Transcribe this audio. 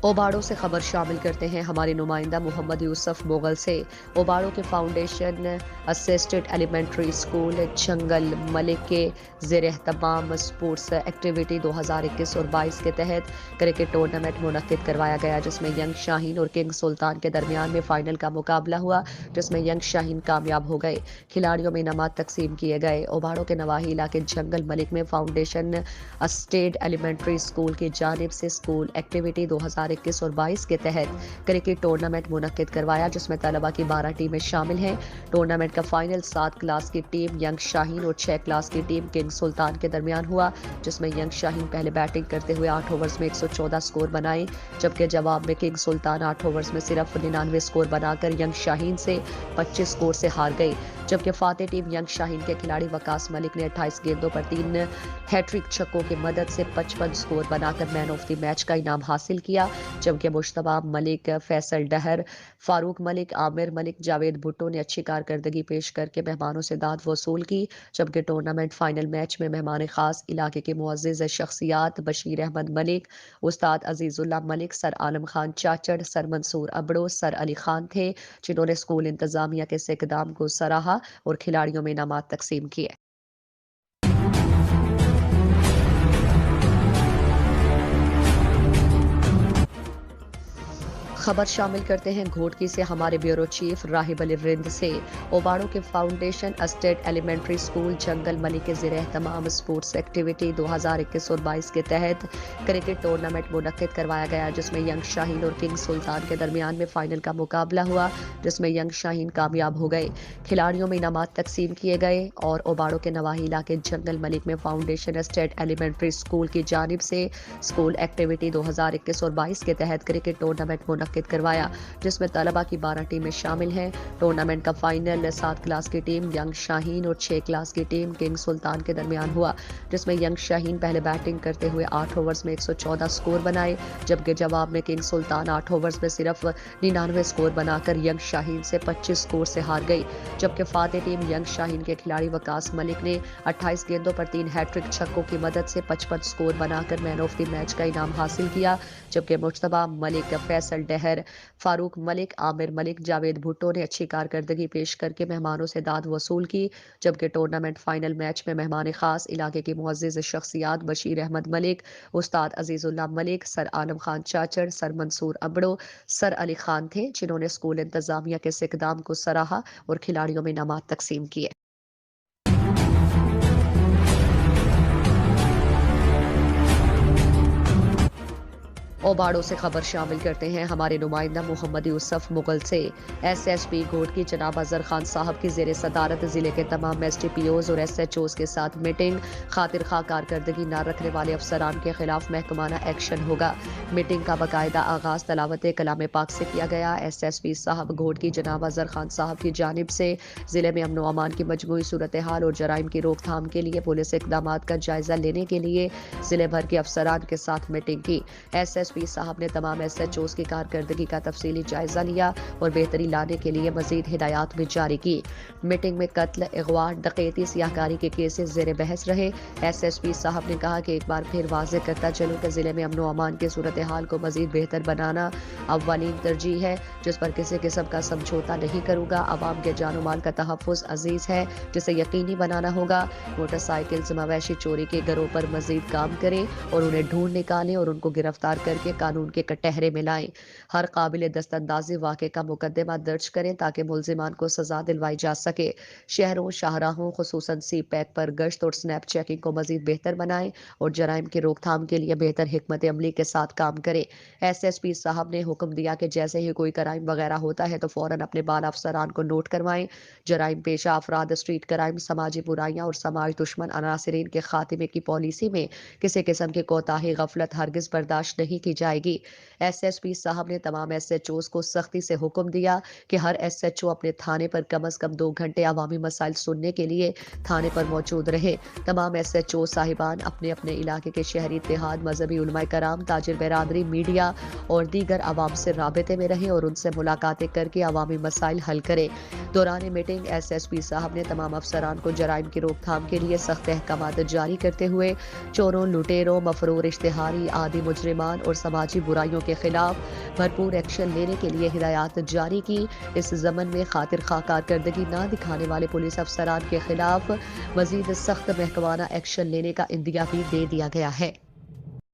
اوباڑوں سے خبر شامل کرتے ہیں ہمارے نمائندہ محمد یوسف مغل سے۔ اوباڑوں کے فاؤنڈیشن اسسٹڈ ایلیمنٹری اسکول جنگل ملک کے زیر اہتمام اسپورٹس ایکٹیویٹی 2021 اور 22 کے تحت کرکٹ ٹورنامنٹ منعقد کروایا گیا، جس میں ینگ شاہین اور کنگ سلطان کے درمیان میں فائنل کا مقابلہ ہوا، جس میں ینگ شاہین کامیاب ہو گئے۔ کھلاڑیوں میں انعامات تقسیم کیے گئے۔ اوباڑوں کے نواحی علاقے جنگل ملک میں فاؤنڈیشن اسسٹڈ ایلیمنٹری اسکول کی جانب سے اسکول ایکٹیویٹی 2021 اور 22 کے تحت کرکٹ ٹورنامنٹ منعقد کروایا، جس میں طلبہ کی 12 ٹیمیں شامل ہیں۔ ٹورنامنٹ کا فائنل 7 کلاس کی ٹیم ینگ شاہین اور 6 کلاس کی ٹیم کنگ سلطان کے درمیان ہوا، جس میں ینگ شاہین پہلے بیٹنگ کرتے ہوئے 8 اوورز میں 114 سکور بنائے، جبکہ جواب میں کنگ سلطان 8 اوورز میں صرف 99 سکور بنا کر ینگ شاہین سے 25 سکور سے ہار گئی، جبکہ فاتح ٹیم ینگ شاہین کے کھلاڑی وقاص ملک نے 28 گیندوں پر 3 ہیٹرک چھکوں کی مدد سے 55 سکور بنا کر مین آف دی میچ کا انعام حاصل کیا، جبکہ مشتبہ ملک، فیصل ڈہر، فاروق ملک، عامر ملک، جاوید بھٹو نے اچھی کارکردگی پیش کر کے مہمانوں سے داد وصول کی، جبکہ ٹورنامنٹ فائنل میچ میں مہمان خاص علاقے کے معزز شخصیات بشیر احمد ملک، استاد عزیز اللہ ملک، سر عالم خان چاچڑ، سر منصور ابڑو، سر علی خان تھے، جنہوں نے اسکول انتظامیہ کے اس اقدام کو سراہا اور کھلاڑیوں میں انعامات تقسیم کیے۔ خبر شامل کرتے ہیں گھوٹکی سے ہمارے بیورو چیف راہب علی رند سے۔ اوباڑوں کے فاؤنڈیشن اسسٹڈ ایلیمنٹری اسکول جنگل ملک کے زیر اہتمام اسپورٹس ایکٹیویٹی 2021 اور 22 کے تحت کرکٹ ٹورنامنٹ منعقد کروایا گیا، جس میں ینگ شاہین اور کنگ سلطان کے درمیان میں فائنل کا مقابلہ ہوا، جس میں ینگ شاہین کامیاب ہو گئے۔ کھلاڑیوں میں انعامات تقسیم کیے گئے اور اوباڑوں کے نواحی علاقے جنگل ملک میں فاؤنڈیشن اسسٹڈ ایلیمنٹری اسکول کی جانب سے اسکول ایکٹیویٹی 2021 اور 22 کے تحت کرکٹ ٹورنامنٹ منعقد کروایا، جس میں طلبہ کی 12 ٹیمیں شامل ہیں۔ ٹورنامنٹ کا فائنل 7 کلاس کی ٹیم ینگ شاہین اور 6 کلاس کی ٹیم کنگ سلطان کے درمیان ہوا، جس میں ینگ شاہین پہلے بیٹنگ کرتے ہوئے 8 اوورز میں 114 سکور بنائے، جبکہ جواب میں کنگ سلطان 8 اوورز میں صرف 99 سکور بنا کر ینگ شاہین سے 25 سکور سے ہار گئی، جبکہ فاتح ٹیم ینگ شاہین کے کھلاڑی وقاص ملک نے 28 گیندوں پر 3 ہیٹرک چھکوں کی مدد سے 55 سکور بنا کر مین آف دی میچ کا انعام حاصل کیا، جبکہ مشتبہ ملک، فیصل ڈہر، فاروق ملک، عامر ملک، جاوید بھٹو نے اچھی کارکردگی پیش کر کے مہمانوں سے داد وصول کی، جبکہ ٹورنامنٹ فائنل میچ میں مہمان خاص علاقے کی معزز شخصیات بشیر احمد ملک، استاد عزیز اللہ ملک، سر عالم خان چاچڑ، سر منصور ابڑو، سر علی خان تھے، جنہوں نے اسکول انتظامیہ کے اس اقدام کو سراہا اور کھلاڑیوں میں انعامات تقسیم کیے۔ اوباڑوں سے خبر شامل کرتے ہیں ہمارے نمائندہ محمد یوسف مغل سے۔ ایس ایس پی گھوٹکی جناب اظہر خان صاحب کی زیر صدارت ضلع کے تمام ایس ڈی پی اوز اور ایس ایچ اوز کے ساتھ میٹنگ۔ خاطر خواہ کارکردگی نہ رکھنے والے افسران کے خلاف محکمانہ ایکشن ہوگا۔ میٹنگ کا باقاعدہ آغاز تلاوت کلام پاک سے کیا گیا۔ ایس ایس پی صاحب گھوٹکی جناب اظہر خان صاحب کی جانب سے ضلع میں امن و امان کی مجموعی صورتحال اور جرائم کی روک تھام کے لیے پولیس اقدامات کا جائزہ لینے کے لیے ضلع بھر کے افسران کے ساتھ میٹنگ کی۔ ایس ایس پی صاحب نے تمام ایس ایچ اوز کی کارکردگی کا تفصیلی جائزہ لیا اور بہتری لانے کے لیے مزید ہدایات بھی جاری کی۔ میٹنگ میں قتل، اغوا، ڈکیتی، سیاہکاری کے کیسز زیر بحث رہے۔ ایس ایس پی صاحب نے کہا کہ ایک بار پھر واضح کرتا چلوں کہ ضلع میں امن و امان کی صورتحال کو مزید بہتر بنانا اولین ترجیح ہے، جس پر کسی قسم کا سمجھوتا نہیں کروں گا۔ عوام کے جان و مال کا تحفظ عزیز ہے، جسے یقینی بنانا ہوگا۔ موٹر سائیکلز، مویشی چوری کے گروہ پر مزید کام کریں اور انہیں ڈھونڈ نکالیں اور ان کو گرفتار کر کے قانون کے کٹہرے میں لائیں۔ ہر قابل دستاندازی واقعے کا مقدمہ درج کریں تاکہ ملزمان کو سزا دلوائی جا سکے۔ شہروں، شاہراہوں خصوصاً سی پیک پر گشت اور سنیپ چیکنگ کو مزید بہتر بنائیں اور جرائم کی روک تھام کے لیے بہتر حکمت عملی کے ساتھ کام کریں۔ ایس ایس پی صاحب نے حکم دیا کہ جیسے ہی کوئی کرائم وغیرہ ہوتا ہے تو فوراً اپنے بالا افسران کو نوٹ کروائیں۔ جرائم پیشہ افراد، اسٹریٹ کرائم، سماجی برائیاں اور سماج دشمن عناصرین کے خاتمے کی پالیسی میں کسی قسم کی کوتاہی، غفلت ہرگز برداشت نہیں کی جائے گی۔ ایس ایس پی صاحب نے تمام ایس ایچ اوز کو سختی سے حکم دیا کہ ہر ایس ایچ او اپنے تھانے پر کم از کم 2 گھنٹے عوامی مسائل سننے کے لیے تھانے پر موجود رہے۔ تمام ایس ایچ او صاحبان اپنے اپنے علاقے کے شہری اتحاد، مذہبی علماء کرام، تاجر برادری، میڈیا اور دیگر عوام سے رابطے میں رہیں اور ان سے ملاقاتیں کر کے عوامی مسائل حل کریں۔ دوران میٹنگ ایس ایس پی صاحب نے تمام افسران کو جرائم کی روک تھام کے لیے سخت احکامات جاری کرتے ہوئے چوروں، لٹیروں، مفرور اشتہاری، عادی مجرمان اور سماجی برائیوں کے خلاف بھرپور ایکشن لینے کے لیے ہدایات جاری کی۔ اس ضمن میں خاطر خواہ کارکردگی نہ دکھانے والے پولیس افسران کے خلاف مزید سخت محکمانہ ایکشن لینے کا عندیہ بھی دے دیا گیا ہے۔